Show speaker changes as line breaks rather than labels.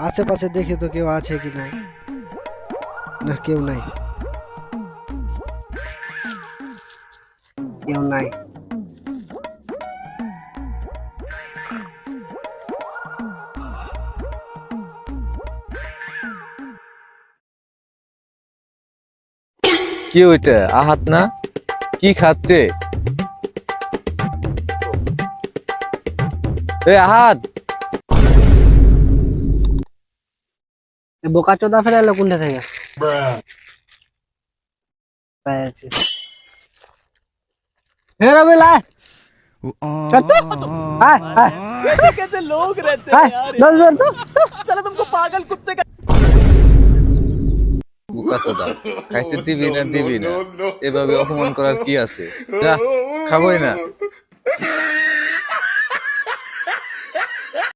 আশেপাশে দেখি তো কেউ আছে কিনা। না, কেউ নাই, কেউ নাই।
কি ওইটা আহাত না? কি খাচ্ছে? এ আহাত,
বোকা চোদা ফেলে এলো কোনটা থেকে? পেয়েছি। হে রবি লাই, চল তো, আয় আয়।
कैसे कैसे लोग रहते
আয়,
हैं यार
জল জল তো।
साला तुमको पागल कुत्ते का
বোকা চোদা, খাইতে দিবি না দিবি না, এভাবে অপমান করার কি আছে? যা, খাবোই না।